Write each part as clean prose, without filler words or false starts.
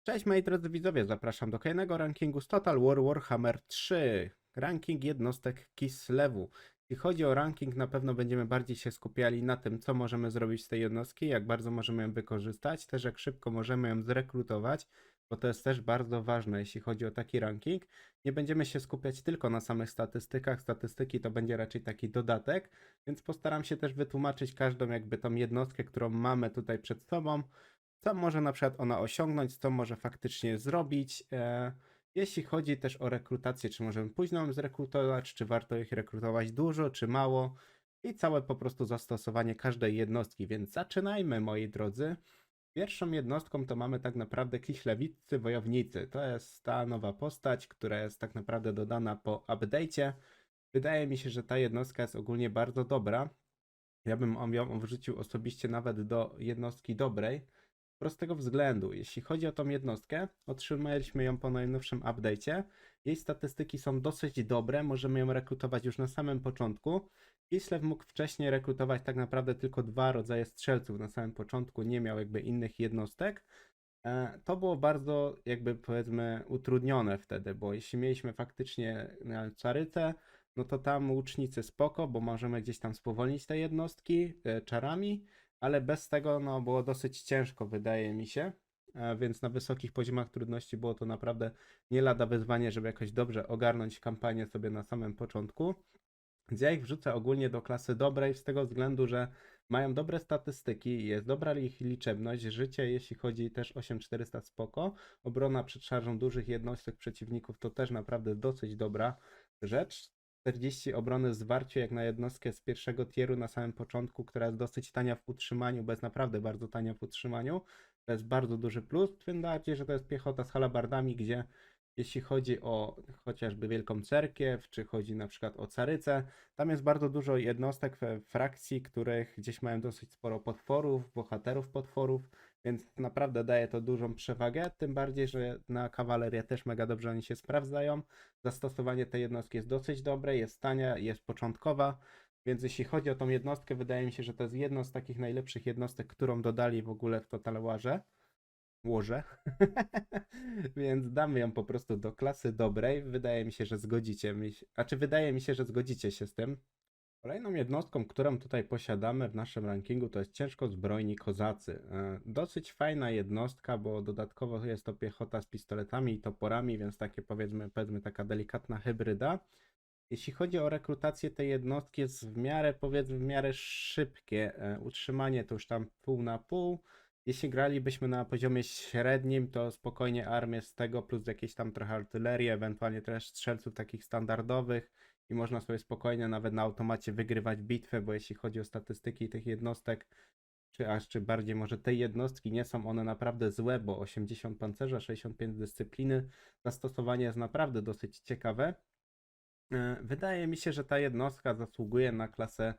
Cześć moi drodzy widzowie, zapraszam do kolejnego rankingu z Total War Warhammer 3. Ranking jednostek Kislewu. Jeśli chodzi o ranking, na pewno będziemy bardziej się skupiali na tym, co możemy zrobić z tej jednostki, jak bardzo możemy ją wykorzystać, też jak szybko możemy ją zrekrutować, bo to jest też bardzo ważne, jeśli chodzi o taki ranking. Nie będziemy się skupiać tylko na samych statystykach, statystyki to będzie raczej taki dodatek, więc postaram się też wytłumaczyć każdą jakby tą jednostkę, którą mamy tutaj przed sobą, co może na przykład ona osiągnąć, co może faktycznie zrobić. Jeśli chodzi też o rekrutację, czy możemy późno ją zrekrutować, czy warto ich rekrutować dużo, czy mało i całe po prostu zastosowanie każdej jednostki, więc zaczynajmy moi drodzy. Pierwszą jednostką to mamy tak naprawdę Kiślewiccy Wojownicy. To jest ta nowa postać, która jest tak naprawdę dodana po update'cie. Wydaje mi się, że ta jednostka jest ogólnie bardzo dobra. Ja bym ją wrzucił osobiście nawet do jednostki dobrej. Z prostego względu, jeśli chodzi o tą jednostkę, otrzymaliśmy ją po najnowszym update'cie. Jej statystyki są dosyć dobre, możemy ją rekrutować już na samym początku. Kislev mógł wcześniej rekrutować tak naprawdę tylko 2 rodzaje strzelców na samym początku, nie miał jakby innych jednostek. To było bardzo jakby powiedzmy utrudnione wtedy, bo jeśli mieliśmy faktycznie carycę, no to tam łucznicy spoko, bo możemy gdzieś tam spowolnić te jednostki czarami, ale bez tego no było dosyć ciężko wydaje mi się, więc na wysokich poziomach trudności było to naprawdę nie lada wyzwanie, żeby jakoś dobrze ogarnąć kampanię sobie na samym początku. Więc ja ich wrzucę ogólnie do klasy dobrej z tego względu, że mają dobre statystyki, jest dobra ich liczebność, życie jeśli chodzi też 8400 spoko, obrona przed szarżą dużych jednostek przeciwników to też naprawdę dosyć dobra rzecz. 40 obrony w zwarciu jak na jednostkę z pierwszego tieru na samym początku, która jest dosyć tania w utrzymaniu, bo jest naprawdę bardzo tania w utrzymaniu. To jest bardzo duży plus, tym bardziej, że to jest piechota z halabardami, gdzie jeśli chodzi o chociażby Wielką Cerkiew, czy chodzi na przykład o Carycę, tam jest bardzo dużo jednostek, frakcji, których gdzieś mają dosyć sporo potworów, bohaterów potworów, więc naprawdę daje to dużą przewagę, tym bardziej, że na kawalerię też mega dobrze oni się sprawdzają. Zastosowanie tej jednostki jest dosyć dobre, jest tania, jest początkowa, więc jeśli chodzi o tą jednostkę, wydaje mi się, że to jest jedna z takich najlepszych jednostek, którą dodali w ogóle w Total Warze. Łoże. Więc damy ją po prostu do klasy dobrej. Wydaje mi się, że zgodzicie mi się, a czy wydaje mi się, że zgodzicie się z tym. Kolejną jednostką, którą tutaj posiadamy w naszym rankingu, to jest ciężkozbrojni kozacy. Dosyć fajna jednostka, bo dodatkowo jest to piechota z pistoletami i toporami, więc takie powiedzmy taka delikatna hybryda. Jeśli chodzi o rekrutację tej jednostki, jest w miarę powiedzmy w miarę szybkie. Utrzymanie to już tam pół na pół. Jeśli gralibyśmy na poziomie średnim, to spokojnie armię z tego plus jakieś tam trochę artylerii, ewentualnie też strzelców takich standardowych i można sobie spokojnie nawet na automacie wygrywać bitwę, bo jeśli chodzi o statystyki tych jednostek, czy bardziej może tej jednostki, nie są one naprawdę złe, bo 80 pancerza, 65 dyscypliny, zastosowanie jest naprawdę dosyć ciekawe. Wydaje mi się, że ta jednostka zasługuje na klasę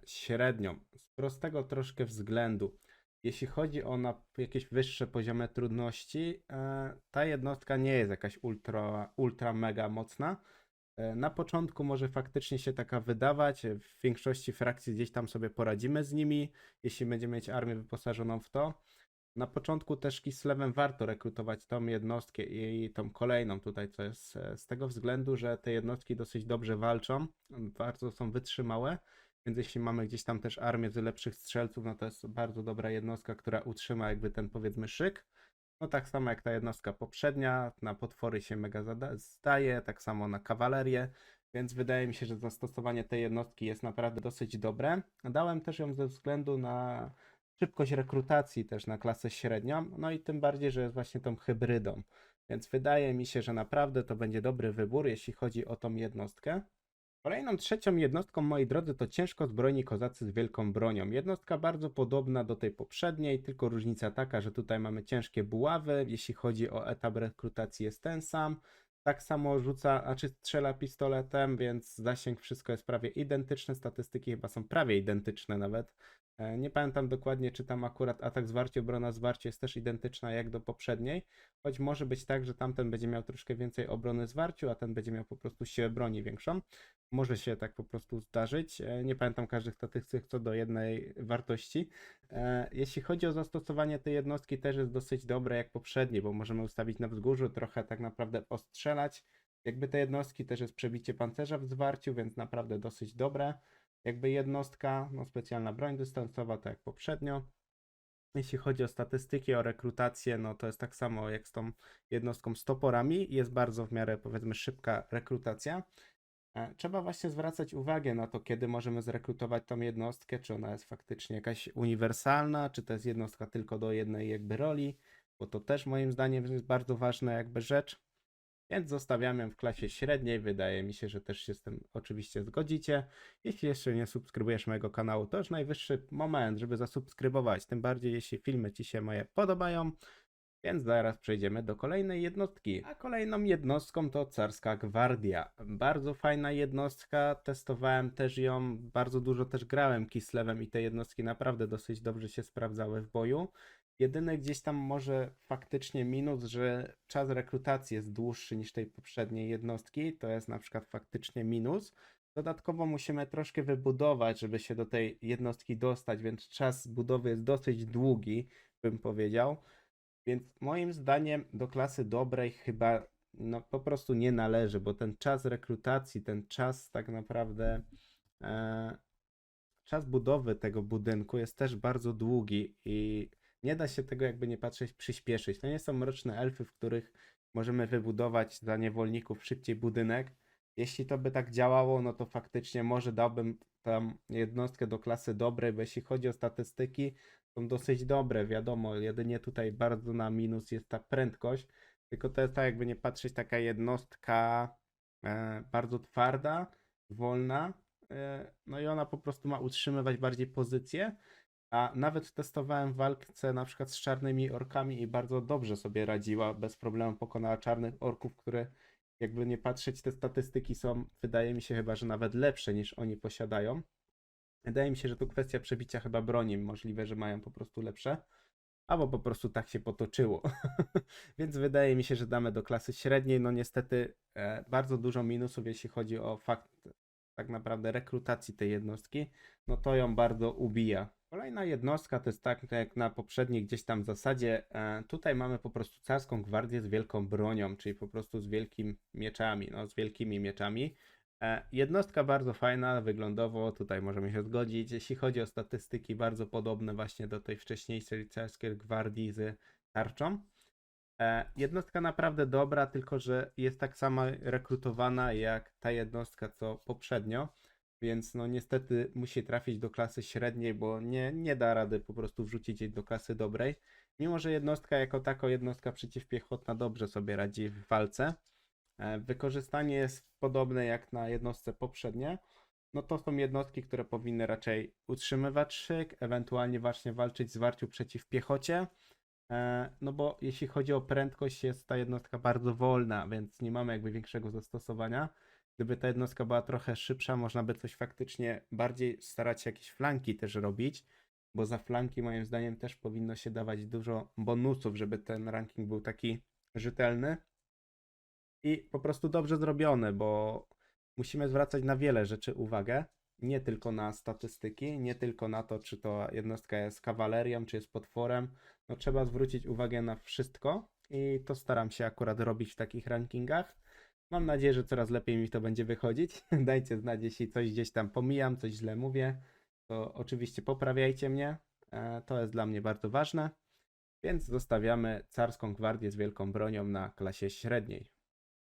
średnią. Z prostego troszkę względu. Jeśli chodzi o jakieś wyższe poziomy trudności, ta jednostka nie jest jakaś ultra mega mocna. Na początku może faktycznie się taka wydawać, w większości frakcji gdzieś tam sobie poradzimy z nimi, jeśli będziemy mieć armię wyposażoną w to. Na początku też Kislewem warto rekrutować tą jednostkę i tą kolejną tutaj, co jest z tego względu, że te jednostki dosyć dobrze walczą, bardzo są wytrzymałe, więc jeśli mamy gdzieś tam też armię z lepszych strzelców, no to jest bardzo dobra jednostka, która utrzyma jakby ten powiedzmy szyk. No tak samo jak ta jednostka poprzednia, na potwory się mega zdaje, tak samo na kawalerię, więc wydaje mi się, że zastosowanie tej jednostki jest naprawdę dosyć dobre. Dałem też ją ze względu na szybkość rekrutacji też na klasę średnią, no i tym bardziej, że jest właśnie tą hybrydą. Więc wydaje mi się, że naprawdę to będzie dobry wybór, jeśli chodzi o tą jednostkę. Kolejną trzecią jednostką, moi drodzy, to ciężkozbrojni kozacy z wielką bronią. Jednostka bardzo podobna do tej poprzedniej, tylko różnica taka, że tutaj mamy ciężkie buławy. Jeśli chodzi o etap rekrutacji jest ten sam. Tak samo rzuca, a czy strzela pistoletem, więc zasięg wszystko jest prawie identyczne. Statystyki chyba są prawie identyczne nawet. Nie pamiętam dokładnie, czy tam akurat atak zwarcie, obrona zwarcie jest też identyczna jak do poprzedniej, choć może być tak, że tamten będzie miał troszkę więcej obrony zwarciu, a ten będzie miał po prostu siłę broni większą. Może się tak po prostu zdarzyć. Nie pamiętam każdych statystyk co do jednej wartości. Jeśli chodzi o zastosowanie tej jednostki, też jest dosyć dobre jak poprzednie, bo możemy ustawić na wzgórzu, trochę tak naprawdę ostrzelać. Jakby te jednostki też jest przebicie pancerza w zwarciu, więc naprawdę dosyć dobre. Jakby jednostka, no specjalna broń dystansowa, tak jak poprzednio. Jeśli chodzi o statystyki, o rekrutację, no to jest tak samo jak z tą jednostką z toporami. Jest bardzo w miarę, powiedzmy, szybka rekrutacja. Trzeba właśnie zwracać uwagę na to, kiedy możemy zrekrutować tą jednostkę, czy ona jest faktycznie jakaś uniwersalna, czy to jest jednostka tylko do jednej jakby roli, bo to też moim zdaniem jest bardzo ważna jakby rzecz. Więc zostawiam ją w klasie średniej. Wydaje mi się, że też się z tym oczywiście zgodzicie. Jeśli jeszcze nie subskrybujesz mojego kanału, to już najwyższy moment, żeby zasubskrybować. Tym bardziej, jeśli filmy Ci się moje podobają. Więc zaraz przejdziemy do kolejnej jednostki. A kolejną jednostką to Carska Gwardia. Bardzo fajna jednostka. Testowałem też ją. Bardzo dużo też grałem Kislewem i te jednostki naprawdę dosyć dobrze się sprawdzały w boju. Jedyny gdzieś tam może faktycznie minus, że czas rekrutacji jest dłuższy niż tej poprzedniej jednostki. To jest na przykład faktycznie minus. Dodatkowo musimy troszkę wybudować, żeby się do tej jednostki dostać, więc czas budowy jest dosyć długi, bym powiedział. Więc moim zdaniem do klasy dobrej chyba no, po prostu nie należy, bo ten czas rekrutacji, ten czas tak naprawdę e, czas budowy tego budynku jest też bardzo długi i nie da się tego jakby nie patrzeć przyspieszyć. To nie są mroczne elfy, w których możemy wybudować dla niewolników szybciej budynek. Jeśli to by tak działało, no to faktycznie może dałbym tam jednostkę do klasy dobrej, bo jeśli chodzi o statystyki, są dosyć dobre, wiadomo, jedynie tutaj bardzo na minus jest ta prędkość, tylko to jest tak jakby nie patrzeć taka jednostka bardzo twarda, wolna, no i ona po prostu ma utrzymywać bardziej pozycję, a nawet testowałem w walce na przykład z czarnymi orkami i bardzo dobrze sobie radziła, bez problemu pokonała czarnych orków, które jakby nie patrzeć, te statystyki są, wydaje mi się chyba, że nawet lepsze niż oni posiadają. Wydaje mi się, że to kwestia przebicia chyba broni, możliwe, że mają po prostu lepsze, albo po prostu tak się potoczyło. Więc wydaje mi się, że damy do klasy średniej. No niestety bardzo dużo minusów, jeśli chodzi o fakt tak naprawdę rekrutacji tej jednostki, no to ją bardzo ubija. Kolejna jednostka to jest tak jak na poprzedniej gdzieś tam zasadzie, tutaj mamy po prostu carską gwardię z wielką bronią, czyli po prostu z wielkimi mieczami, no z wielkimi mieczami. Jednostka bardzo fajna, wyglądowo, tutaj możemy się zgodzić. Jeśli chodzi o statystyki, bardzo podobne właśnie do tej wcześniejszej carskiej gwardii z tarczą. Jednostka naprawdę dobra, tylko że jest tak samo rekrutowana jak ta jednostka co poprzednio, więc no niestety musi trafić do klasy średniej, bo nie da rady po prostu wrzucić jej do klasy dobrej. Mimo że jednostka jako tako, jednostka przeciwpiechotna dobrze sobie radzi w walce. Wykorzystanie jest podobne jak na jednostce poprzednie. No to są jednostki, które powinny raczej utrzymywać szyk, ewentualnie właśnie walczyć w zwarciu przeciw piechocie. No bo jeśli chodzi o prędkość, jest ta jednostka bardzo wolna, więc nie mamy jakby większego zastosowania. Gdyby ta jednostka była trochę szybsza, można by coś faktycznie bardziej starać się jakieś flanki też robić, bo za flanki moim zdaniem też powinno się dawać dużo bonusów, żeby ten ranking był taki rzetelny i po prostu dobrze zrobione, bo musimy zwracać na wiele rzeczy uwagę, nie tylko na statystyki, nie tylko na to, czy to jednostka jest kawalerią, czy jest potworem. No trzeba zwrócić uwagę na wszystko i to staram się akurat robić w takich rankingach. Mam nadzieję, że coraz lepiej mi to będzie wychodzić. Dajcie znać, jeśli coś gdzieś tam pomijam, coś źle mówię, to oczywiście poprawiajcie mnie. To jest dla mnie bardzo ważne. Więc zostawiamy carską gwardię z wielką bronią na klasie średniej.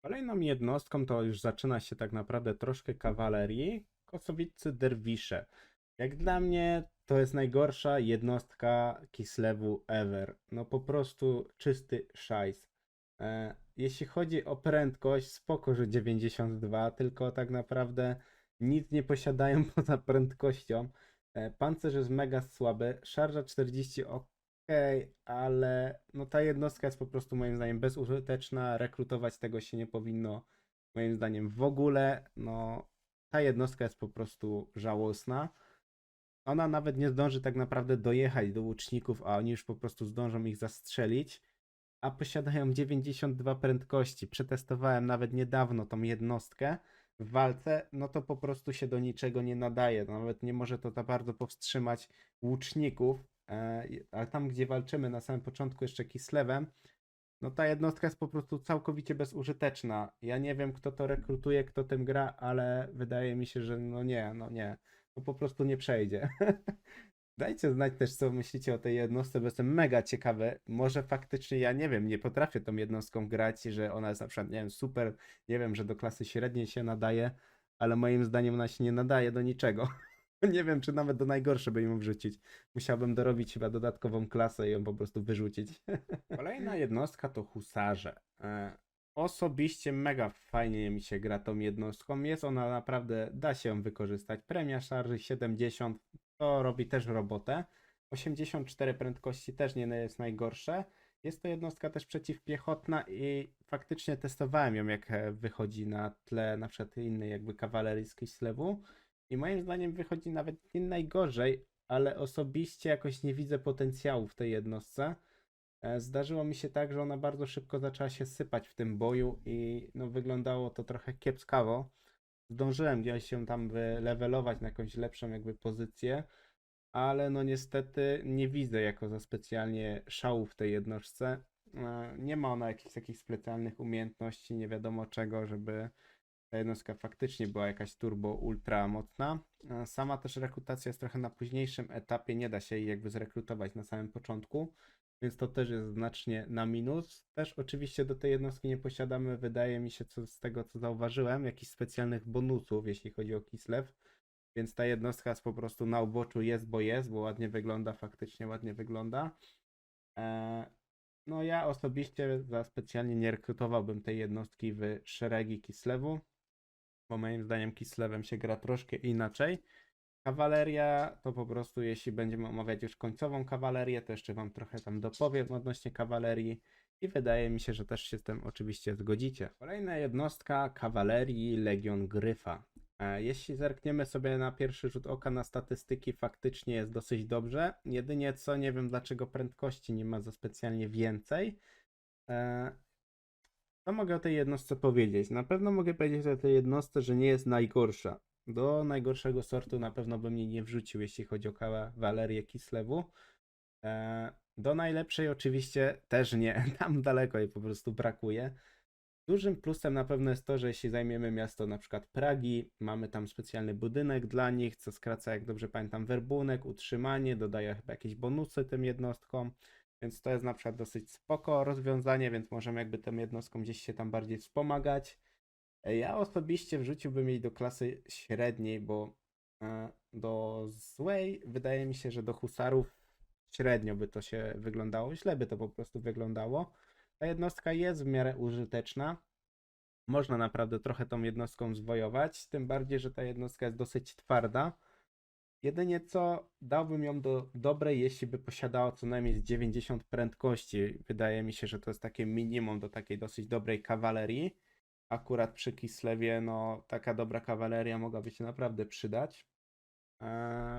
Kolejną jednostką to już zaczyna się tak naprawdę troszkę kawalerii. Kosowiccy derwisze. Jak dla mnie to jest najgorsza jednostka Kislewu ever. No po prostu czysty szajs. Jeśli chodzi o prędkość, spoko, że 92, tylko tak naprawdę nic nie posiadają poza prędkością. Pancerz jest mega słaby, szarża 40 okej, ale no ta jednostka jest po prostu moim zdaniem bezużyteczna, rekrutować tego się nie powinno moim zdaniem w ogóle, no ta jednostka jest po prostu żałosna. Ona nawet nie zdąży tak naprawdę dojechać do łuczników, a oni już po prostu zdążą ich zastrzelić, a posiadają 92 prędkości. Przetestowałem nawet niedawno tą jednostkę w walce, no to po prostu się do niczego nie nadaje. Nawet nie może to za bardzo powstrzymać łuczników, ale tam gdzie walczymy na samym początku jeszcze Kislewem, no ta jednostka jest po prostu całkowicie bezużyteczna. Ja nie wiem, kto to rekrutuje, kto tym gra, ale wydaje mi się, że no nie. To po prostu nie przejdzie. Dajcie znać też, co myślicie o tej jednostce, bo jestem mega ciekawy. Może faktycznie, ja nie wiem, nie potrafię tą jednostką grać, że ona jest na przykład, nie wiem, super, nie wiem, że do klasy średniej się nadaje, ale moim zdaniem ona się nie nadaje do niczego. Nie wiem, czy nawet do najgorsze by ją wrzucić. Musiałbym dorobić chyba dodatkową klasę i ją po prostu wyrzucić. Kolejna jednostka to husarze. Osobiście mega fajnie mi się gra tą jednostką. Jest ona naprawdę, da się ją wykorzystać. Premia szarży 70, to robi też robotę. 84 prędkości też nie jest najgorsze. Jest to jednostka też przeciwpiechotna i faktycznie testowałem ją, jak wychodzi na tle na przykład innej jakby kawalerii z Kislewu. I moim zdaniem wychodzi nawet nie najgorzej, ale osobiście jakoś nie widzę potencjału w tej jednostce. Zdarzyło mi się tak, że ona bardzo szybko zaczęła się sypać w tym boju i no wyglądało to trochę kiepskawo. Zdążyłem gdzieś się tam wylevelować na jakąś lepszą jakby pozycję, ale no niestety nie widzę jako za specjalnie szału w tej jednostce. Nie ma ona jakichś takich specjalnych umiejętności, nie wiadomo czego, żeby ta jednostka faktycznie była jakaś turbo ultra mocna. Sama też rekrutacja jest trochę na późniejszym etapie, nie da się jej jakby zrekrutować na samym początku, więc to też jest znacznie na minus. Też oczywiście do tej jednostki nie posiadamy, wydaje mi się, z tego co zauważyłem, jakichś specjalnych bonusów, jeśli chodzi o Kislev, więc ta jednostka jest po prostu na uboczu, jest, bo ładnie wygląda, faktycznie ładnie wygląda. No ja osobiście za specjalnie nie rekrutowałbym tej jednostki w szeregi Kislevu, bo moim zdaniem Kislewem się gra troszkę inaczej. Kawaleria to po prostu, jeśli będziemy omawiać już końcową kawalerię, to jeszcze wam trochę tam dopowiem odnośnie kawalerii i wydaje mi się, że też się z tym oczywiście zgodzicie. Kolejna jednostka kawalerii Legion Gryfa. Jeśli zerkniemy sobie na pierwszy rzut oka na statystyki, faktycznie jest dosyć dobrze. Jedynie co, nie wiem dlaczego prędkości nie ma za specjalnie więcej. Co mogę o tej jednostce powiedzieć? Na pewno mogę powiedzieć o tej jednostce, że nie jest najgorsza. Do najgorszego sortu na pewno bym jej nie wrzucił, jeśli chodzi o kawalerię Kislewu. Do najlepszej oczywiście też nie, tam daleko jej po prostu brakuje. Dużym plusem na pewno jest to, że jeśli zajmiemy miasto na przykład Pragi, mamy tam specjalny budynek dla nich, co skraca, jak dobrze pamiętam, werbunek, utrzymanie, dodaje chyba jakieś bonusy tym jednostkom, więc to jest na przykład dosyć spoko rozwiązanie, więc możemy jakby tą jednostką gdzieś się tam bardziej wspomagać. Ja osobiście wrzuciłbym jej do klasy średniej, bo do złej wydaje mi się, że do husarów średnio by to się wyglądało, źle by to po prostu wyglądało. Ta jednostka jest w miarę użyteczna. Można naprawdę trochę tą jednostką zwojować, tym bardziej, że ta jednostka jest dosyć twarda. Jedynie co dałbym ją do dobrej, jeśli by posiadała co najmniej z 90 prędkości. Wydaje mi się, że to jest takie minimum do takiej dosyć dobrej kawalerii. Akurat przy Kislewie, no taka dobra kawaleria mogłaby się naprawdę przydać.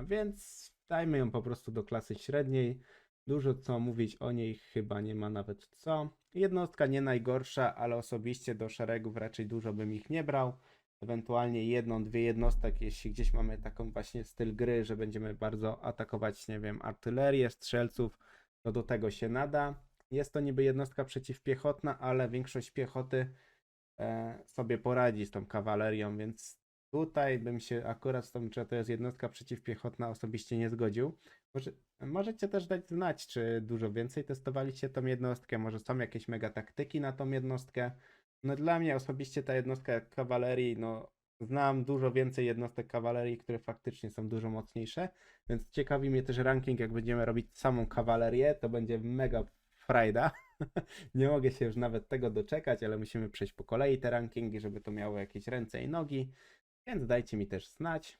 Więc dajmy ją po prostu do klasy średniej. Dużo co mówić o niej chyba nie ma nawet co. Jednostka nie najgorsza, ale osobiście do szeregów raczej dużo bym ich nie brał. Ewentualnie jedną, dwie jednostek, jeśli gdzieś mamy taką właśnie styl gry, że będziemy bardzo atakować, nie wiem, artylerię, strzelców, to do tego się nada. Jest to niby jednostka przeciwpiechotna, ale większość piechoty sobie poradzi z tą kawalerią, więc tutaj bym się akurat z tą, czy to jest jednostka przeciwpiechotna, osobiście nie zgodził. Możecie też dać znać, czy dużo więcej testowaliście tą jednostkę, może są jakieś mega taktyki na tą jednostkę. No dla mnie osobiście ta jednostka kawalerii, no znam dużo więcej jednostek kawalerii, które faktycznie są dużo mocniejsze, więc ciekawi mnie też ranking, jak będziemy robić samą kawalerię, to będzie mega frajda. Nie mogę się już nawet tego doczekać, ale musimy przejść po kolei te rankingi, żeby to miało jakieś ręce i nogi, więc dajcie mi też znać.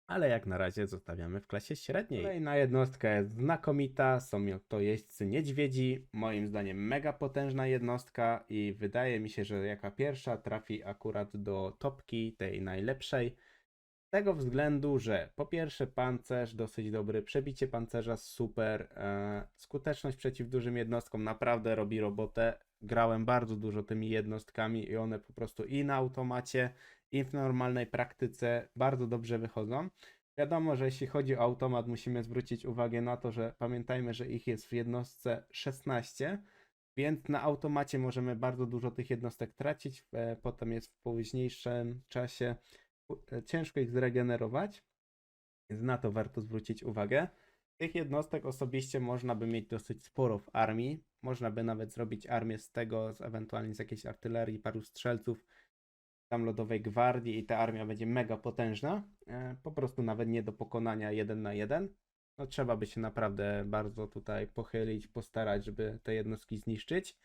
Ale jak na razie zostawiamy w klasie średniej. Kolejna jednostka jest znakomita, są to jeźdźcy niedźwiedzi. Moim zdaniem mega potężna jednostka i wydaje mi się, że jaka pierwsza trafi akurat do topki tej najlepszej. Z tego względu, że po pierwsze pancerz dosyć dobry, przebicie pancerza super, skuteczność przeciw dużym jednostkom naprawdę robi robotę. Grałem bardzo dużo tymi jednostkami i one po prostu i na automacie, i w normalnej praktyce bardzo dobrze wychodzą. Wiadomo, że jeśli chodzi o automat, musimy zwrócić uwagę na to, że pamiętajmy, że ich jest w jednostce 16, więc na automacie możemy bardzo dużo tych jednostek tracić, potem jest w późniejszym czasie ciężko ich zregenerować, więc na to warto zwrócić uwagę. Tych jednostek osobiście można by mieć dosyć sporo w armii. Można by nawet zrobić armię z tego, ewentualnie z jakiejś artylerii, paru strzelców, tam lodowej gwardii i ta armia będzie mega potężna. Po prostu nawet nie do pokonania 1 na 1. No trzeba by się naprawdę bardzo tutaj pochylić, postarać, żeby te jednostki zniszczyć.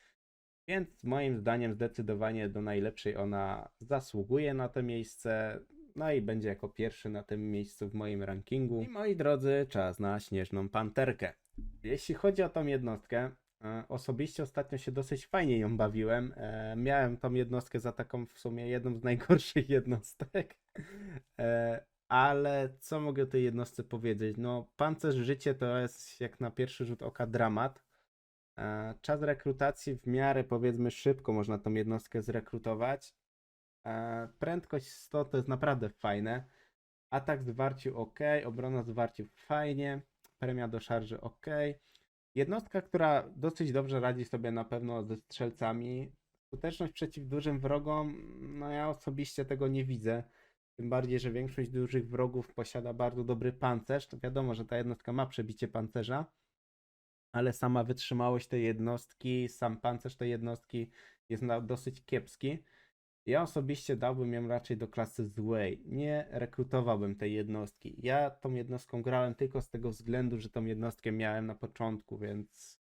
Więc moim zdaniem zdecydowanie do najlepszej ona zasługuje na to miejsce. No i będzie jako pierwszy na tym miejscu w moim rankingu. I moi drodzy, czas na Śnieżną Panterkę. Jeśli chodzi o tą jednostkę, osobiście ostatnio się dosyć fajnie ją bawiłem. Miałem tą jednostkę za taką w sumie jedną z najgorszych jednostek. Ale co mogę o tej jednostce powiedzieć? No, pancerz życie to jest jak na pierwszy rzut oka dramat. Czas rekrutacji w miarę powiedzmy szybko można tą jednostkę zrekrutować. Prędkość 100 to jest naprawdę fajne. Atak zwarciu ok, obrona zwarciu fajnie, premia do szarży ok. Jednostka, która dosyć dobrze radzi sobie na pewno ze strzelcami. Skuteczność przeciw dużym wrogom, no ja osobiście tego nie widzę. Tym bardziej, że większość dużych wrogów posiada bardzo dobry pancerz. To wiadomo, że ta jednostka ma przebicie pancerza, ale sama wytrzymałość tej jednostki, sam pancerz tej jednostki jest dosyć kiepski. Ja osobiście dałbym ją raczej do klasy złej. Nie rekrutowałbym tej jednostki. Ja tą jednostką grałem tylko z tego względu, że tą jednostkę miałem na początku, więc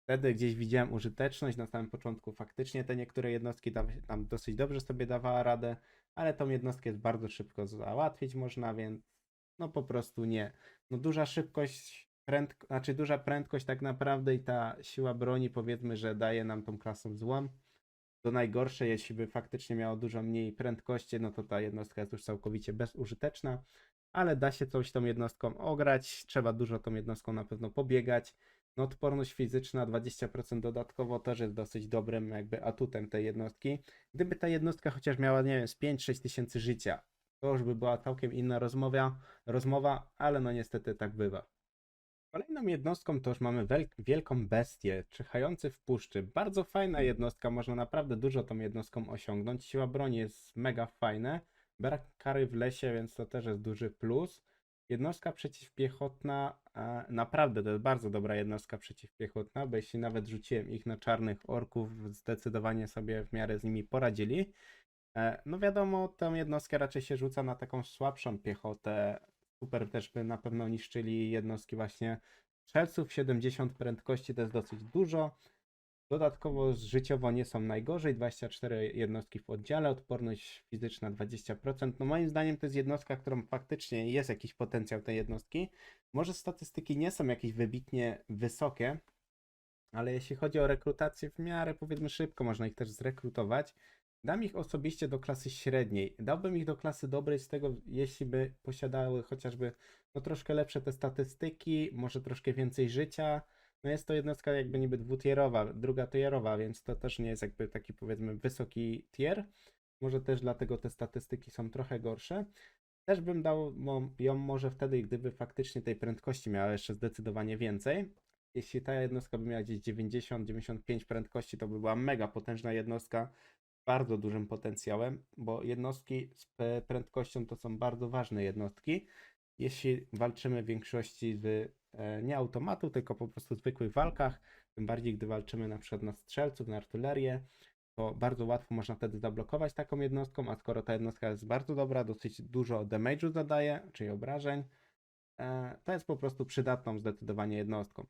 wtedy gdzieś widziałem użyteczność. Na samym początku faktycznie te niektóre jednostki tam dosyć dobrze sobie dawała radę, ale tą jednostkę jest bardzo szybko załatwić można, więc no po prostu nie. No duża szybkość, duża prędkość tak naprawdę i ta siła broni powiedzmy, że daje nam tą klasą złą. To najgorsze, jeśli by faktycznie miało dużo mniej prędkości, no to ta jednostka jest już całkowicie bezużyteczna, ale da się coś tą jednostką ograć, trzeba dużo tą jednostką na pewno pobiegać. No odporność fizyczna 20% dodatkowo też jest dosyć dobrym jakby atutem tej jednostki. Gdyby ta jednostka chociaż miała, nie wiem, z 5-6 tysięcy życia, to już by była całkiem inna rozmowa, ale no niestety tak bywa. Kolejną jednostką to już mamy wielką bestię, czyhający w puszczy. Bardzo fajna jednostka, można naprawdę dużo tą jednostką osiągnąć. Siła broni jest mega fajna. Brak kary w lesie, więc to też jest duży plus. Jednostka przeciwpiechotna, naprawdę to jest bardzo dobra jednostka przeciwpiechotna, bo jeśli nawet rzuciłem ich na czarnych orków, zdecydowanie sobie w miarę z nimi poradzili. No wiadomo, tę jednostkę raczej się rzuca na taką słabszą piechotę. Super też by na pewno niszczyli jednostki właśnie strzelców. 70 prędkości to jest dosyć dużo. Dodatkowo życiowo nie są najgorzej. 24 jednostki w oddziale, odporność fizyczna 20%. No moim zdaniem to jest jednostka, którą faktycznie jest jakiś potencjał tej jednostki. Może statystyki nie są jakieś wybitnie wysokie, ale jeśli chodzi o rekrutację w miarę powiedzmy szybko można ich też zrekrutować. Dam ich osobiście do klasy średniej. Dałbym ich do klasy dobrej z tego, jeśli by posiadały chociażby no troszkę lepsze te statystyki, może troszkę więcej życia. No jest to jednostka jakby niby dwutierowa, druga tierowa, więc to też nie jest jakby taki powiedzmy wysoki tier. Może też dlatego te statystyki są trochę gorsze. Też bym dał ją może wtedy, gdyby faktycznie tej prędkości miała jeszcze zdecydowanie więcej. Jeśli ta jednostka by miała gdzieś 90-95 prędkości, to by była mega potężna jednostka z bardzo dużym potencjałem, bo jednostki z prędkością to są bardzo ważne jednostki. Jeśli walczymy w większości z nie automatu, tylko po prostu zwykłych walkach, tym bardziej gdy walczymy na przykład na strzelców, na artylerię, to bardzo łatwo można wtedy zablokować taką jednostką, a skoro ta jednostka jest bardzo dobra, dosyć dużo damage'u zadaje, czyli obrażeń, to jest po prostu przydatną zdecydowanie jednostką.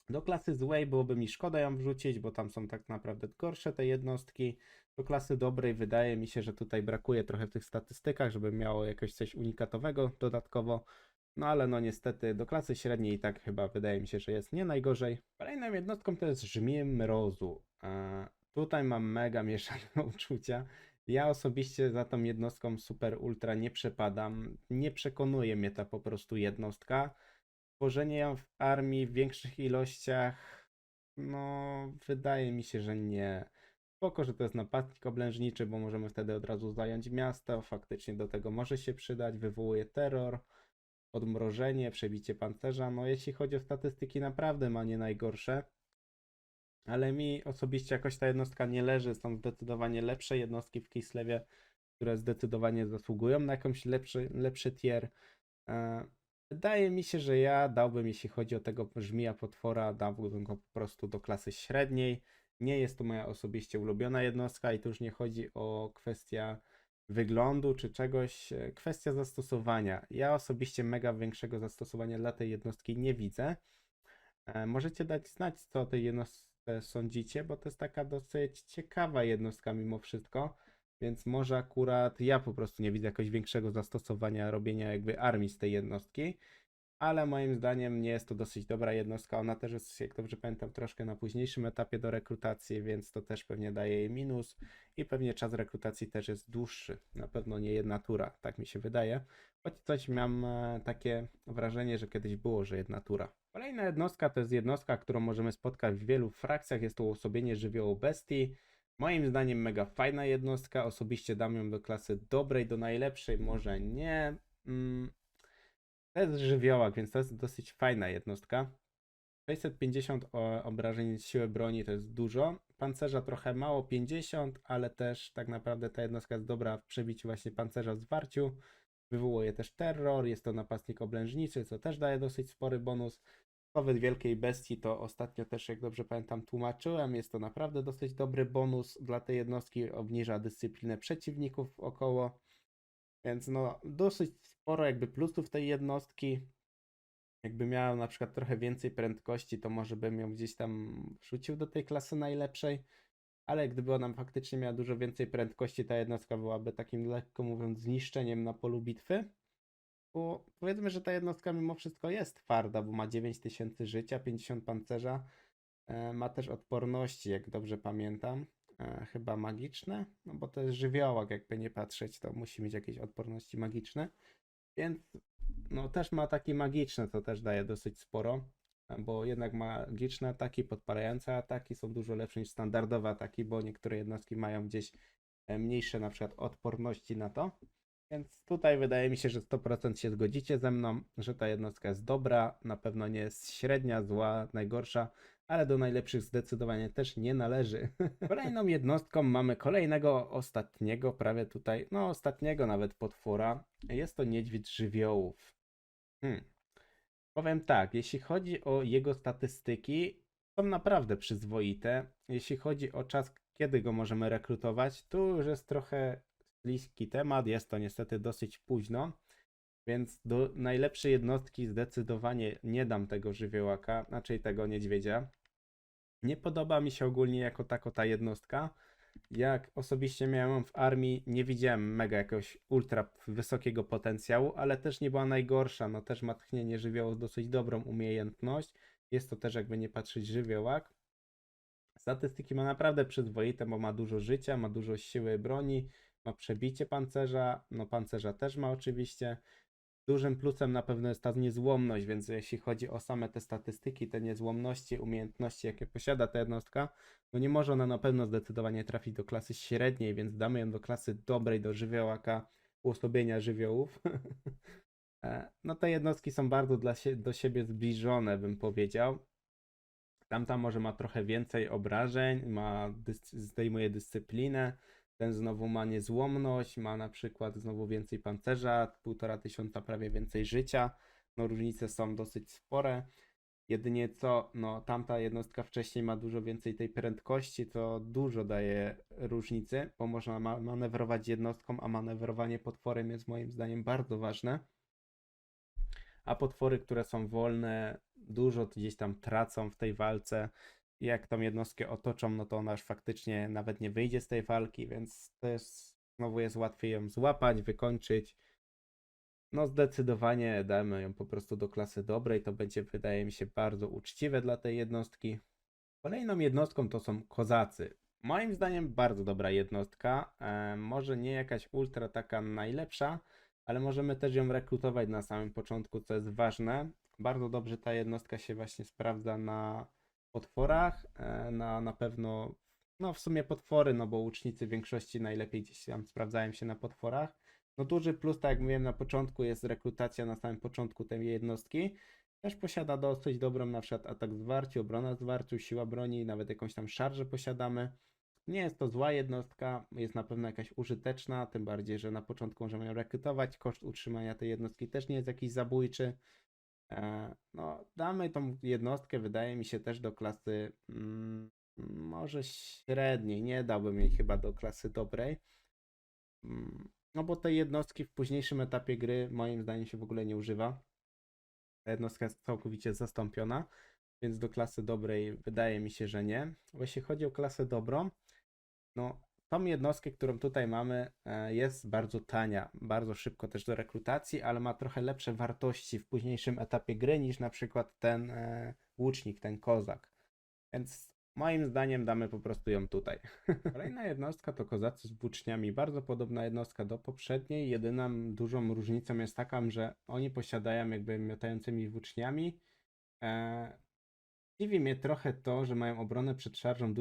Do klasy złej byłoby mi szkoda ją wrzucić, bo tam są tak naprawdę gorsze te jednostki. Do klasy dobrej wydaje mi się, że tutaj brakuje trochę w tych statystykach, żeby miało jakoś coś unikatowego dodatkowo. No ale no niestety do klasy średniej i tak chyba wydaje mi się, że jest nie najgorzej. Kolejną jednostką to jest Żmij Mrozu. Tutaj mam mega mieszane uczucia. Ja osobiście za tą jednostką super ultra nie przepadam. Nie przekonuje mnie ta po prostu jednostka. Tworzenie ją w armii w większych ilościach, no wydaje mi się, że nie. Spoko, że to jest napastnik oblężniczy, bo możemy wtedy od razu zająć miasto. Faktycznie do tego może się przydać. Wywołuje terror, odmrożenie, przebicie pancerza. No jeśli chodzi o statystyki, naprawdę ma nie najgorsze. Ale mi osobiście jakoś ta jednostka nie leży. Są zdecydowanie lepsze jednostki w Kislewie, które zdecydowanie zasługują na jakąś lepszy tier. E, Wydaje mi się, że ja dałbym, jeśli chodzi o tego żmija potwora, dałbym go po prostu do klasy średniej. Nie jest to moja osobiście ulubiona jednostka i tu już nie chodzi o kwestię wyglądu czy czegoś, kwestia zastosowania. Ja osobiście mega większego zastosowania dla tej jednostki nie widzę. Możecie dać znać, co o tej jednostce sądzicie, bo to jest taka dosyć ciekawa jednostka mimo wszystko, więc może akurat ja po prostu nie widzę jakoś większego zastosowania robienia jakby armii z tej jednostki, ale moim zdaniem nie jest to dosyć dobra jednostka. Ona też jest, jak dobrze pamiętam, troszkę na późniejszym etapie do rekrutacji, więc to też pewnie daje jej minus i pewnie czas rekrutacji też jest dłuższy. Na pewno nie jedna tura, tak mi się wydaje. Choć coś mam takie wrażenie, że kiedyś było, że jedna tura. Kolejna jednostka to jest jednostka, którą możemy spotkać w wielu frakcjach. Jest to uosobienie żywiołu bestii. Moim zdaniem mega fajna jednostka. Osobiście dam ją do klasy dobrej, do najlepszej, może nie. To jest żywiołak, więc to jest dosyć fajna jednostka. 650 obrażeń z siły broni to jest dużo. Pancerza trochę mało, 50, ale też tak naprawdę ta jednostka jest dobra w przebiciu właśnie pancerza w zwarciu. Wywołuje też terror, jest to napastnik oblężniczy, co też daje dosyć spory bonus. Powyt Wielkiej Bestii to ostatnio też, jak dobrze pamiętam, tłumaczyłem. Jest to naprawdę dosyć dobry bonus dla tej jednostki, obniża dyscyplinę przeciwników około. Więc no, dosyć sporo jakby plusów tej jednostki. Jakby miała na przykład trochę więcej prędkości, to może bym ją gdzieś tam wrzucił do tej klasy najlepszej. Ale gdyby ona faktycznie miała dużo więcej prędkości, ta jednostka byłaby takim, lekko mówiąc, zniszczeniem na polu bitwy. Bo powiedzmy, że ta jednostka mimo wszystko jest twarda, bo ma 9000 życia, 50 pancerza. Ma też odporności, jak dobrze pamiętam. Chyba magiczne, no bo to jest żywiołak, jakby nie patrzeć, to musi mieć jakieś odporności magiczne. Więc no też ma ataki magiczne, to też daje dosyć sporo, bo jednak magiczne ataki, podpalające ataki są dużo lepsze niż standardowe ataki, bo niektóre jednostki mają gdzieś mniejsze na przykład odporności na to. Więc tutaj wydaje mi się, że 100% się zgodzicie ze mną, że ta jednostka jest dobra, na pewno nie jest średnia, zła, najgorsza, ale do najlepszych zdecydowanie też nie należy. Kolejną jednostką mamy kolejnego, ostatniego, prawie tutaj, no ostatniego nawet potwora. Jest to niedźwiedź żywiołów. Powiem tak, jeśli chodzi o jego statystyki, są naprawdę przyzwoite. Jeśli chodzi o czas, kiedy go możemy rekrutować, tu już jest trochę śliski temat, jest to niestety dosyć późno, więc do najlepszej jednostki zdecydowanie nie dam tego żywiołaka, raczej tego niedźwiedzia. Nie podoba mi się ogólnie jako tako ta jednostka. Jak osobiście miałem w armii, nie widziałem mega jakiegoś ultra wysokiego potencjału, ale też nie była najgorsza. No też ma tchnienie żywiołu dosyć dobrą umiejętność. Jest to też jakby nie patrzeć żywiołak. Statystyki ma naprawdę przyzwoite, bo ma dużo życia, ma dużo siły broni, ma przebicie pancerza, no pancerza też ma oczywiście. Dużym plusem na pewno jest ta niezłomność, więc jeśli chodzi o same te statystyki, te niezłomności, umiejętności, jakie posiada ta jednostka, no nie może ona na pewno zdecydowanie trafić do klasy średniej, więc damy ją do klasy dobrej, do żywiołaka, uosobienia żywiołów. No te jednostki są bardzo do siebie zbliżone, bym powiedział. Tamta może ma trochę więcej obrażeń, zdejmuje dyscyplinę, ten znowu ma niezłomność, ma na przykład znowu więcej pancerza, 1500 prawie więcej życia. No różnice są dosyć spore. Jedynie co, no tamta jednostka wcześniej ma dużo więcej tej prędkości, to dużo daje różnicy, bo można manewrować jednostką, a manewrowanie potworem jest moim zdaniem bardzo ważne. A potwory, które są wolne, dużo gdzieś tam tracą w tej walce. I jak tą jednostkę otoczą, no to ona już faktycznie nawet nie wyjdzie z tej walki, więc też znowu jest łatwiej ją złapać, wykończyć. No zdecydowanie damy ją po prostu do klasy dobrej, to będzie wydaje mi się bardzo uczciwe dla tej jednostki. Kolejną jednostką to są kozacy. Moim zdaniem bardzo dobra jednostka. Może nie jakaś ultra taka najlepsza, ale możemy też ją rekrutować na samym początku, co jest ważne. Bardzo dobrze ta jednostka się właśnie sprawdza na potworach, na pewno, no w sumie potwory, no bo łucznicy w większości najlepiej gdzieś tam sprawdzają się na potworach. No duży plus, tak jak mówiłem na początku, jest rekrutacja na samym początku tej jednostki. Też posiada dosyć dobrą na przykład atak zwarciu, obrona zwarciu, siła broni, nawet jakąś tam szarżę posiadamy. Nie jest to zła jednostka, jest na pewno jakaś użyteczna, tym bardziej, że na początku możemy ją rekrutować. Koszt utrzymania tej jednostki też nie jest jakiś zabójczy. No, damy tą jednostkę, wydaje mi się, też do klasy może średniej. Nie dałbym jej chyba do klasy dobrej. No bo tej jednostki w późniejszym etapie gry moim zdaniem się w ogóle nie używa. Ta jednostka jest całkowicie zastąpiona, więc do klasy dobrej wydaje mi się, że nie. Bo jeśli chodzi o klasę dobrą, no tą jednostkę, którą tutaj mamy, jest bardzo tania, bardzo szybko też do rekrutacji, ale ma trochę lepsze wartości w późniejszym etapie gry niż na przykład ten łucznik, ten kozak. Więc moim zdaniem damy po prostu ją tutaj. Kolejna jednostka to kozacy z włóczniami. Bardzo podobna jednostka do poprzedniej. Jedyną dużą różnicą jest taka, że oni posiadają jakby miotającymi włóczniami. Dziwi mnie trochę to, że mają obronę przed szarżą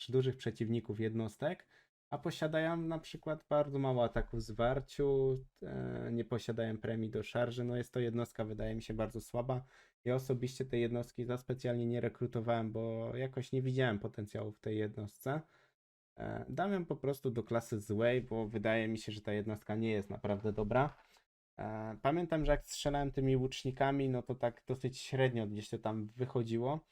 dużych przeciwników jednostek, a posiadają na przykład bardzo mało ataków w zwarciu, nie posiadają premii do szarży. No jest to jednostka, wydaje mi się, bardzo słaba. Ja osobiście tej jednostki za specjalnie nie rekrutowałem, bo jakoś nie widziałem potencjału w tej jednostce. Dam ją po prostu do klasy złej, bo wydaje mi się, że ta jednostka nie jest naprawdę dobra. Pamiętam, że jak strzelałem tymi łucznikami, no to tak dosyć średnio gdzieś to tam wychodziło.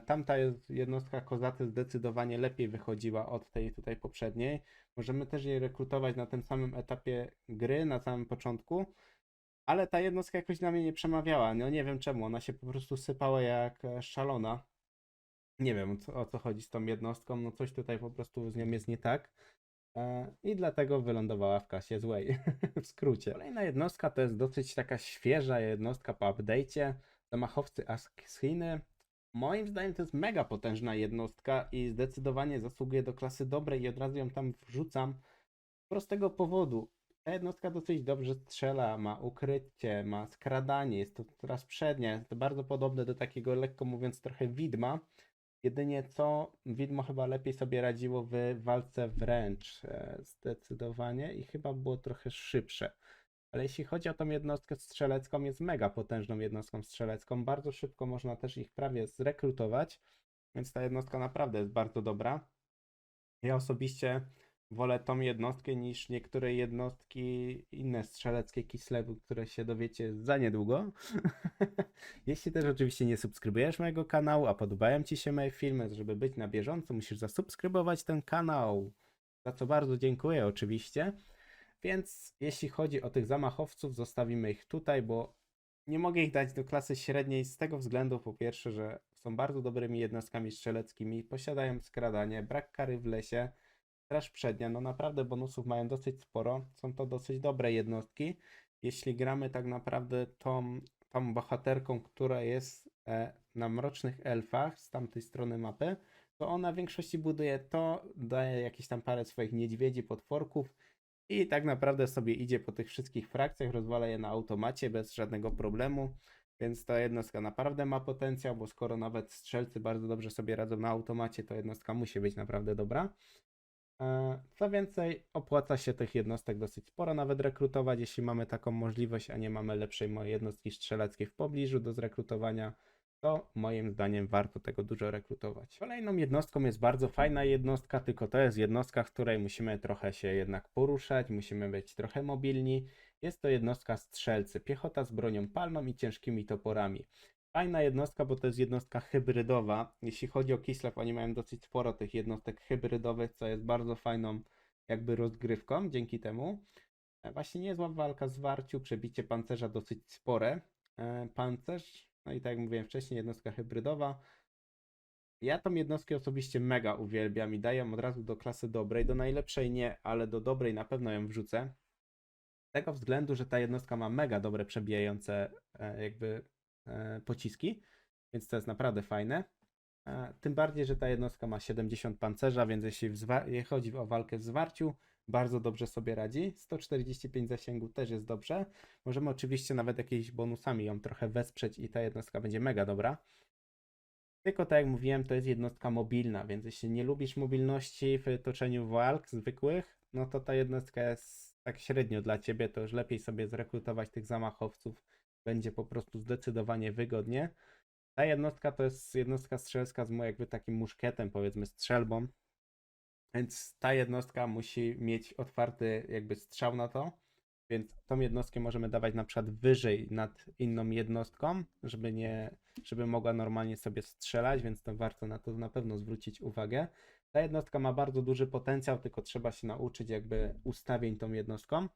Tamta jednostka kozaty zdecydowanie lepiej wychodziła od tej tutaj poprzedniej. Możemy też jej rekrutować na tym samym etapie gry, na samym początku, ale ta jednostka jakoś na mnie nie przemawiała. No nie wiem czemu, ona się po prostu sypała jak szalona. Nie wiem o co chodzi z tą jednostką, no coś tutaj po prostu z nią jest nie tak. I dlatego wylądowała w klasie złej. W skrócie. Kolejna jednostka to jest dosyć taka świeża jednostka po update'cie. Zamachowcy Askhiny. Moim zdaniem to jest mega potężna jednostka i zdecydowanie zasługuje do klasy dobrej i od razu ją tam wrzucam z prostego powodu. Ta jednostka dosyć dobrze strzela, ma ukrycie, ma skradanie, jest to teraz przednia, jest to bardzo podobne do takiego, lekko mówiąc, trochę widma. Jedynie co, widmo chyba lepiej sobie radziło w walce wręcz, zdecydowanie, i chyba było trochę szybsze. Ale jeśli chodzi o tą jednostkę strzelecką, jest mega potężną jednostką strzelecką. Bardzo szybko można też ich prawie zrekrutować, więc ta jednostka naprawdę jest bardzo dobra. Ja osobiście wolę tą jednostkę niż niektóre jednostki inne strzeleckie Kislewu, które się dowiecie za niedługo. Jeśli też oczywiście nie subskrybujesz mojego kanału, a podobają Ci się moje filmy, żeby być na bieżąco, musisz zasubskrybować ten kanał. Za co bardzo dziękuję oczywiście. Więc jeśli chodzi o tych zamachowców, zostawimy ich tutaj, bo nie mogę ich dać do klasy średniej z tego względu, po pierwsze, że są bardzo dobrymi jednostkami strzeleckimi, posiadają skradanie, brak kary w lesie, straż przednia, no naprawdę bonusów mają dosyć sporo, są to dosyć dobre jednostki. Jeśli gramy tak naprawdę tą bohaterką, która jest na Mrocznych Elfach z tamtej strony mapy, to ona w większości buduje to, daje jakieś tam parę swoich niedźwiedzi, potworków i tak naprawdę sobie idzie po tych wszystkich frakcjach, rozwala je na automacie bez żadnego problemu. Więc ta jednostka naprawdę ma potencjał, bo skoro nawet strzelcy bardzo dobrze sobie radzą na automacie, to jednostka musi być naprawdę dobra. Co więcej, opłaca się tych jednostek dosyć sporo nawet rekrutować, jeśli mamy taką możliwość, a nie mamy lepszej mojej jednostki strzeleckiej w pobliżu do zrekrutowania, to moim zdaniem warto tego dużo rekrutować. Kolejną jednostką jest bardzo fajna jednostka, tylko to jest jednostka, w której musimy trochę się jednak poruszać, musimy być trochę mobilni. Jest to jednostka strzelcy, piechota z bronią palną i ciężkimi toporami. Fajna jednostka, bo to jest jednostka hybrydowa. Jeśli chodzi o Kislev, oni mają dosyć sporo tych jednostek hybrydowych, co jest bardzo fajną jakby rozgrywką dzięki temu. Właśnie niezła walka z warciu, przebicie pancerza dosyć spore. Pancerz, no i tak jak mówiłem wcześniej, jednostka hybrydowa. Ja tą jednostkę osobiście mega uwielbiam i daję ją od razu do klasy dobrej. Do najlepszej nie, ale do dobrej na pewno ją wrzucę. Z tego względu, że ta jednostka ma mega dobre przebijające jakby pociski, więc to jest naprawdę fajne. Tym bardziej, że ta jednostka ma 70 pancerza, więc jeśli chodzi o walkę w zwarciu, bardzo dobrze sobie radzi. 145 zasięgu też jest dobrze. Możemy oczywiście nawet jakimiś bonusami ją trochę wesprzeć i ta jednostka będzie mega dobra. Tylko tak jak mówiłem, to jest jednostka mobilna, więc jeśli nie lubisz mobilności w toczeniu walk zwykłych, no to ta jednostka jest tak średnio dla ciebie, to już lepiej sobie zrekrutować tych zamachowców. Będzie po prostu zdecydowanie wygodnie. Ta jednostka to jest jednostka strzelska z jakby takim muszkietem, powiedzmy strzelbą. Więc ta jednostka musi mieć otwarty jakby strzał na to. Więc tą jednostkę możemy dawać na przykład wyżej nad inną jednostką, żeby mogła normalnie sobie strzelać, więc to warto na to na pewno zwrócić uwagę. Ta jednostka ma bardzo duży potencjał, tylko trzeba się nauczyć jakby ustawień tą jednostką.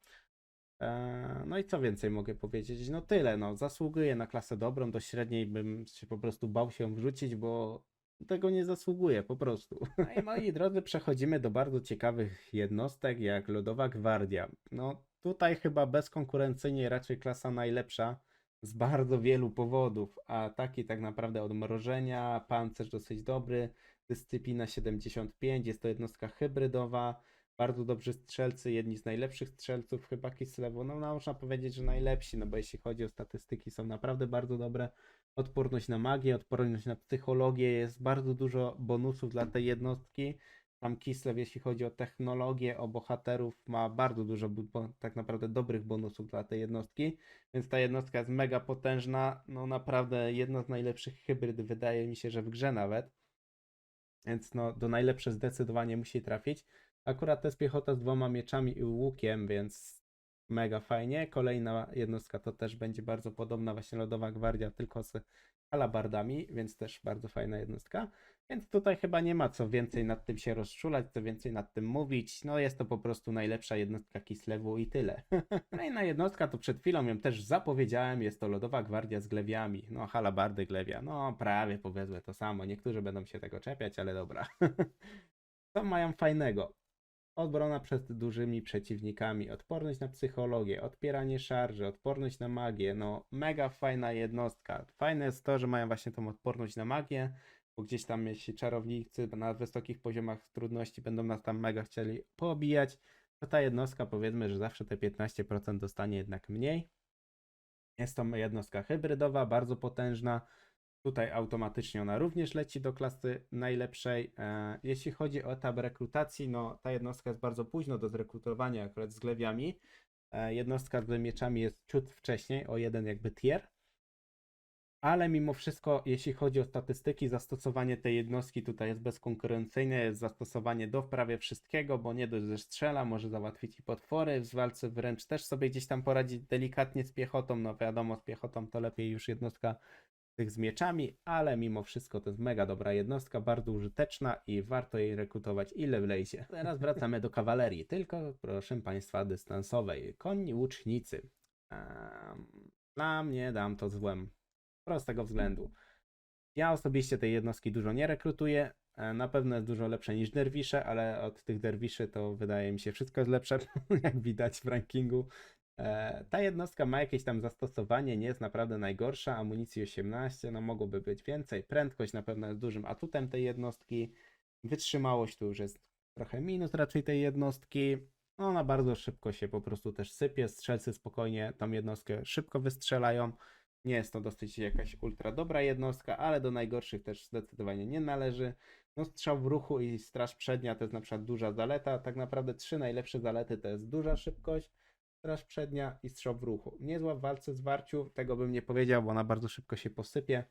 No i co więcej mogę powiedzieć? No tyle, no zasługuje na klasę dobrą, do średniej bym się po prostu bał się wrzucić, bo tego nie zasługuje po prostu. No i moi drodzy, przechodzimy do bardzo ciekawych jednostek, jak Lodowa Gwardia. No tutaj chyba bezkonkurencyjnie raczej klasa najlepsza z bardzo wielu powodów. Ataki tak naprawdę odmrożenia, pancerz dosyć dobry, dyscyplina 75, jest to jednostka hybrydowa. Bardzo dobrzy strzelcy, jedni z najlepszych strzelców chyba Kislewu. No można powiedzieć, że najlepsi, no bo jeśli chodzi o statystyki, są naprawdę bardzo dobre. Odporność na magię, odporność na psychologię, jest bardzo dużo bonusów dla tej jednostki. Tam Kislev, jeśli chodzi o technologię, o bohaterów, ma bardzo dużo tak naprawdę dobrych bonusów dla tej jednostki, więc ta jednostka jest mega potężna, no naprawdę jedna z najlepszych hybryd, wydaje mi się, że w grze nawet, więc no do najlepsze zdecydowanie musi trafić. Akurat to jest piechota z 2 mieczami i łukiem, więc mega fajnie. Kolejna jednostka to też będzie bardzo podobna, właśnie Lodowa Gwardia, tylko z halabardami, więc też bardzo fajna jednostka. Więc tutaj chyba nie ma co więcej nad tym się rozczulać, co więcej nad tym mówić. No jest to po prostu najlepsza jednostka Kislewu i tyle. Kolejna jednostka to przed chwilą ją też zapowiedziałem, jest to Lodowa Gwardia z glewiami. No halabardy glewia, no prawie powiedzmy to samo. Niektórzy będą się tego czepiać, ale dobra. Co mają fajnego? Obrona przed dużymi przeciwnikami, odporność na psychologię, odpieranie szarży, odporność na magię, no mega fajna jednostka. Fajne jest to, że mają właśnie tą odporność na magię, bo gdzieś tam jeśli czarownicy na wysokich poziomach trudności będą nas tam mega chcieli poobijać, to ta jednostka powiedzmy, że zawsze te 15% dostanie jednak mniej. Jest to jednostka hybrydowa, bardzo potężna. Tutaj automatycznie ona również leci do klasy najlepszej. Jeśli chodzi o etap rekrutacji, no ta jednostka jest bardzo późno do zrekrutowania akurat z glewiami. Jednostka z mieczami jest ciut wcześniej, o jeden jakby tier. Ale mimo wszystko, jeśli chodzi o statystyki, zastosowanie tej jednostki tutaj jest bezkonkurencyjne, jest zastosowanie do prawie wszystkiego, bo nie dość, że strzela, może załatwić i potwory, w walce wręcz też sobie gdzieś tam poradzić delikatnie z piechotą, no wiadomo, z piechotą to lepiej już jednostka tych z mieczami, ale mimo wszystko to jest mega dobra jednostka, bardzo użyteczna i warto jej rekrutować ile wlezie. Teraz wracamy do kawalerii, tylko proszę Państwa dystansowej. Konni łucznicy. Dla mnie dam to złem. Z prostego względu. Ja osobiście tej jednostki dużo nie rekrutuję. Na pewno jest dużo lepsze niż derwisze, ale od tych derwiszy to wydaje mi się wszystko jest lepsze, jak widać w rankingu. Ta jednostka ma jakieś tam zastosowanie, nie jest naprawdę najgorsza. Amunicji 18, no mogłoby być więcej. Prędkość na pewno jest dużym atutem tej jednostki. Wytrzymałość to już jest trochę minus raczej tej jednostki. No, ona bardzo szybko się po prostu też sypie. Strzelcy spokojnie tą jednostkę szybko wystrzelają. Nie jest to dosyć jakaś ultra dobra jednostka, ale do najgorszych też zdecydowanie nie należy. No strzał w ruchu i straż przednia to jest na przykład duża zaleta. Tak naprawdę 3 najlepsze zalety to jest duża szybkość, straż przednia i strzał w ruchu. Niezła w walce zwarciu, tego bym nie powiedział, bo ona bardzo szybko się posypie,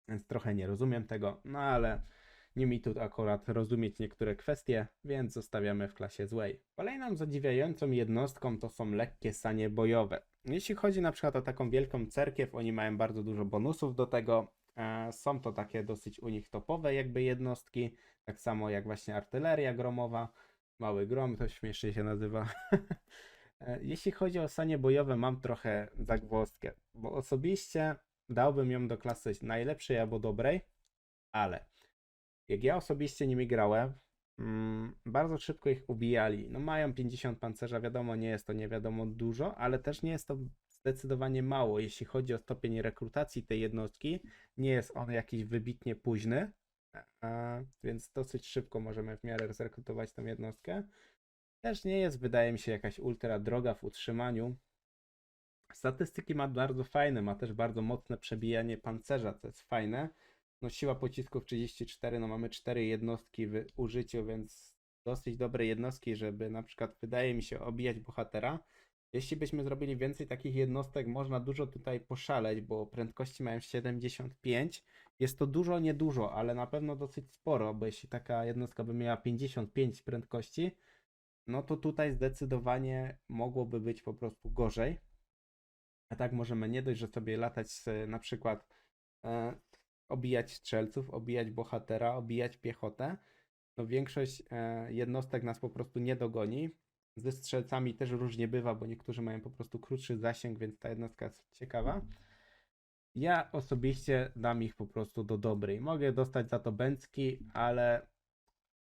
więc trochę nie rozumiem tego, no ale nie mi tu akurat rozumieć niektóre kwestie, więc zostawiamy w klasie złej. Kolejną zadziwiającą jednostką to są lekkie sanie bojowe. Jeśli chodzi na przykład o taką wielką cerkiew, oni mają bardzo dużo bonusów do tego. Są to takie dosyć u nich topowe jakby jednostki, tak samo jak właśnie artyleria gromowa. Mały grom, to śmiesznie się nazywa. Jeśli chodzi o sanie bojowe, mam trochę zagwozdkę, bo osobiście dałbym ją do klasy najlepszej albo dobrej, ale jak ja osobiście nimi grałem, bardzo szybko ich ubijali. No mają 50 pancerza, wiadomo, nie jest to nie wiadomo dużo, ale też nie jest to zdecydowanie mało, jeśli chodzi o stopień rekrutacji tej jednostki. Nie jest on jakiś wybitnie późny, więc dosyć szybko możemy w miarę zrekrutować tą jednostkę. Też nie jest, wydaje mi się, jakaś ultra droga w utrzymaniu. Statystyki ma bardzo fajne, ma też bardzo mocne przebijanie pancerza, co jest fajne. No siła pocisków 34, no mamy 4 jednostki w użyciu, więc dosyć dobre jednostki, żeby na przykład, wydaje mi się, obijać bohatera. Jeśli byśmy zrobili więcej takich jednostek, można dużo tutaj poszaleć, bo prędkości mają 75. Jest to dużo, niedużo, ale na pewno dosyć sporo, bo jeśli taka jednostka by miała 55 prędkości, no to tutaj zdecydowanie mogłoby być po prostu gorzej. A tak możemy nie dość, że sobie latać na przykład obijać strzelców, obijać bohatera, obijać piechotę. No większość jednostek nas po prostu nie dogoni. Ze strzelcami też różnie bywa, bo niektórzy mają po prostu krótszy zasięg, więc ta jednostka jest ciekawa. Ja osobiście dam ich po prostu do dobrej. Mogę dostać za to bęcki, ale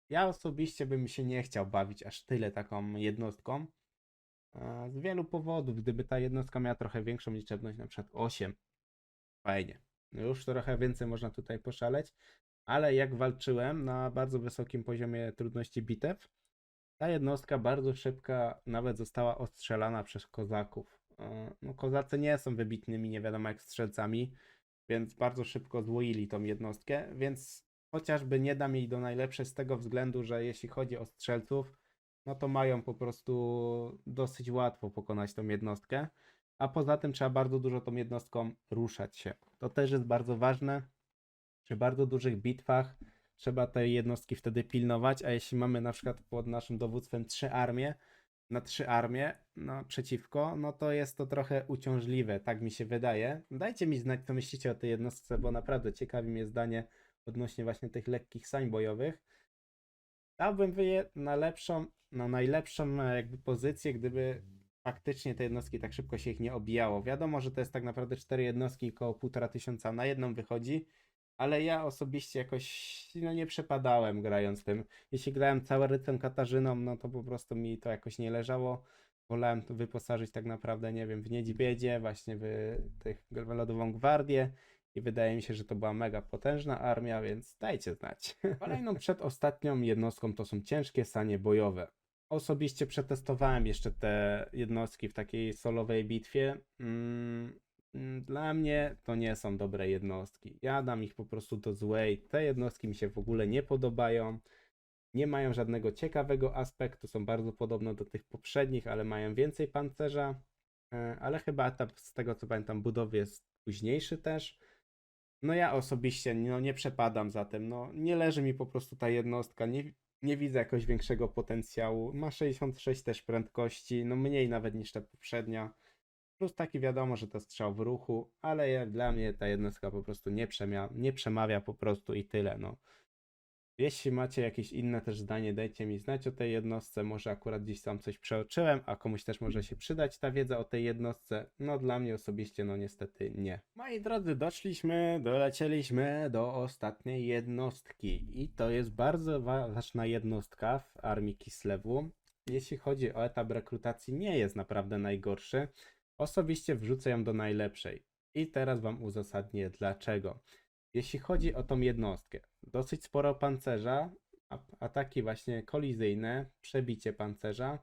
ja osobiście bym się nie chciał bawić aż tyle taką jednostką. Z wielu powodów. Gdyby ta jednostka miała trochę większą liczebność, na przykład 8, fajnie. No już trochę więcej można tutaj poszaleć, ale jak walczyłem na bardzo wysokim poziomie trudności bitew, ta jednostka bardzo szybka nawet została ostrzelana przez kozaków. No, kozacy nie są wybitnymi, nie wiadomo jak strzelcami, więc bardzo szybko złoili tą jednostkę, więc chociażby nie dam jej do najlepszej z tego względu, że jeśli chodzi o strzelców, no to mają po prostu dosyć łatwo pokonać tą jednostkę, a poza tym trzeba bardzo dużo tą jednostką ruszać się. To też jest bardzo ważne, przy bardzo dużych bitwach trzeba tej jednostki wtedy pilnować, a jeśli mamy na przykład pod naszym dowództwem 3 armie, na 3 armie no, przeciwko, no to jest to trochę uciążliwe, tak mi się wydaje. Dajcie mi znać, co myślicie o tej jednostce, bo naprawdę ciekawi mnie zdanie odnośnie właśnie tych lekkich sań bojowych. Dałbym je na lepszą, na najlepszą jakby pozycję, gdyby faktycznie te jednostki tak szybko się ich nie obijało. Wiadomo, że to jest tak naprawdę 4 jednostki, około 1500 na jedną wychodzi, ale ja osobiście jakoś no, nie przepadałem grając tym. Jeśli grałem całe rycem Katarzyną, no to po prostu mi to jakoś nie leżało. Wolałem to wyposażyć tak naprawdę, nie wiem, w Niedźwiedzie, właśnie w tych Lodową Gwardię i wydaje mi się, że to była mega potężna armia, więc dajcie znać. Kolejną przedostatnią jednostką to są ciężkie sanie bojowe. Osobiście przetestowałem jeszcze te jednostki w takiej solowej bitwie. Dla mnie to nie są dobre jednostki. Ja dam ich po prostu do złej. Te jednostki mi się w ogóle nie podobają. Nie mają żadnego ciekawego aspektu. Są bardzo podobne do tych poprzednich, ale mają więcej pancerza. Ale chyba etap z tego co pamiętam budowy jest późniejszy też. No ja osobiście no, nie przepadam za tym. No, nie leży mi po prostu ta jednostka. Nie widzę jakiegoś większego potencjału. Ma 66 też prędkości, no mniej nawet niż ta poprzednia. Plus taki wiadomo, że to strzał w ruchu, ale dla mnie ta jednostka po prostu nie przemawia po prostu i tyle. No. Jeśli macie jakieś inne też zdanie, dajcie mi znać o tej jednostce. Może akurat gdzieś tam coś przeoczyłem, a komuś też może się przydać ta wiedza o tej jednostce. No dla mnie osobiście, no niestety nie. Moi drodzy, dolecieliśmy do ostatniej jednostki. I to jest bardzo ważna jednostka w armii Kislewu. Jeśli chodzi o etap rekrutacji, nie jest naprawdę najgorszy. Osobiście wrzucę ją do najlepszej. I teraz wam uzasadnię dlaczego. Jeśli chodzi o tą jednostkę, dosyć sporo pancerza, ataki właśnie kolizyjne, przebicie pancerza.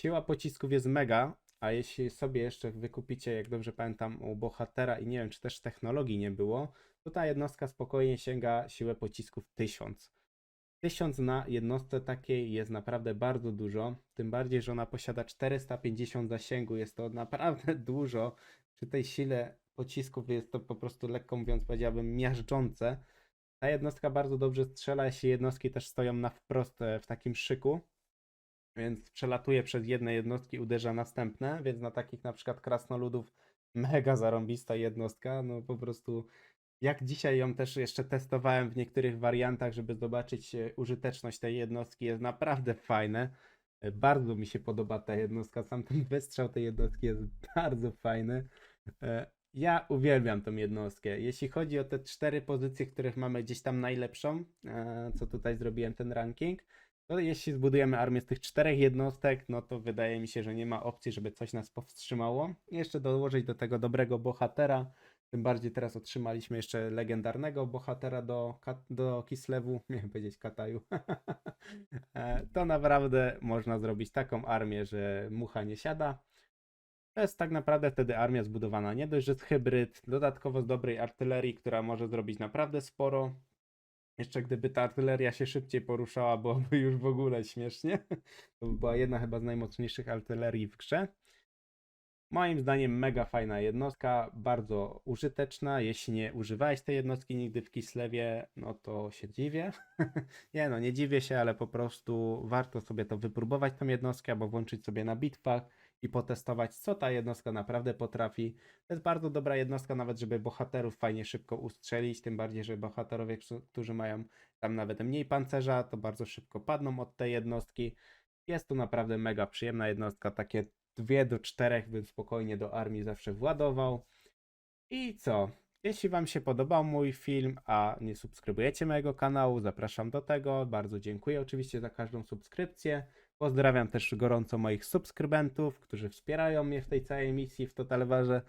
Siła pocisków jest mega, a jeśli sobie jeszcze wykupicie, jak dobrze pamiętam, u bohatera i nie wiem, czy też technologii nie było, to ta jednostka spokojnie sięga siłę pocisków 1000. 1000 na jednostce takiej jest naprawdę bardzo dużo, tym bardziej, że ona posiada 450 zasięgu, jest to naprawdę dużo. Przy tej sile pocisków jest to po prostu, lekko mówiąc, powiedziałbym, miażdżące. Ta jednostka bardzo dobrze strzela, jeśli jednostki też stoją na wprost w takim szyku, więc przelatuje przez jedne jednostki, uderza następne, więc na takich na przykład krasnoludów mega zarąbista jednostka, no po prostu jak dzisiaj ją też jeszcze testowałem w niektórych wariantach, żeby zobaczyć użyteczność tej jednostki, jest naprawdę fajne. Bardzo mi się podoba ta jednostka, sam ten wystrzał tej jednostki jest bardzo fajny. Ja uwielbiam tą jednostkę. Jeśli chodzi o te 4 pozycje, których mamy gdzieś tam najlepszą, co tutaj zrobiłem ten ranking, To jeśli zbudujemy armię z tych 4 jednostek, no to wydaje mi się, że nie ma opcji, żeby coś nas powstrzymało. Jeszcze dołożyć do tego dobrego bohatera. Tym bardziej teraz otrzymaliśmy jeszcze legendarnego bohatera do Kislewu. Miałem powiedzieć Kataju. To naprawdę można zrobić taką armię, że mucha nie siada. To jest tak naprawdę wtedy armia zbudowana nie dość, że z hybryd, dodatkowo z dobrej artylerii, która może zrobić naprawdę sporo. Jeszcze gdyby ta artyleria się szybciej poruszała, byłoby już w ogóle śmiesznie. To by była jedna chyba z najmocniejszych artylerii w grze. Moim zdaniem mega fajna jednostka, bardzo użyteczna. Jeśli nie używałeś tej jednostki nigdy w Kislewie, no to się dziwię. Nie no, nie dziwię się, ale po prostu warto sobie to wypróbować, tą jednostkę, albo włączyć sobie na bitwach i potestować, co ta jednostka naprawdę potrafi. To jest bardzo dobra jednostka, nawet żeby bohaterów fajnie szybko ustrzelić, tym bardziej, że bohaterowie, którzy mają tam nawet mniej pancerza, to bardzo szybko padną od tej jednostki. Jest to naprawdę mega przyjemna jednostka, takie 2 do 4 bym spokojnie do armii zawsze władował. I co? Jeśli Wam się podobał mój film, a nie subskrybujecie mojego kanału, zapraszam do tego. Bardzo dziękuję oczywiście za każdą subskrypcję. Pozdrawiam też gorąco moich subskrybentów, którzy wspierają mnie w tej całej misji w Total Warze.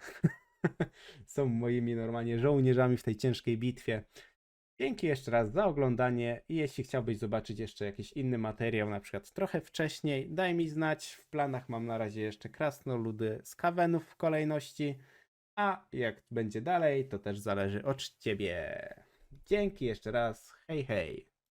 Są moimi normalnie żołnierzami w tej ciężkiej bitwie. Dzięki jeszcze raz za oglądanie i jeśli chciałbyś zobaczyć jeszcze jakiś inny materiał, na przykład trochę wcześniej, daj mi znać. W planach mam na razie jeszcze krasnoludy z Kawenów w kolejności, a jak będzie dalej, to też zależy od Ciebie. Dzięki jeszcze raz, hej hej.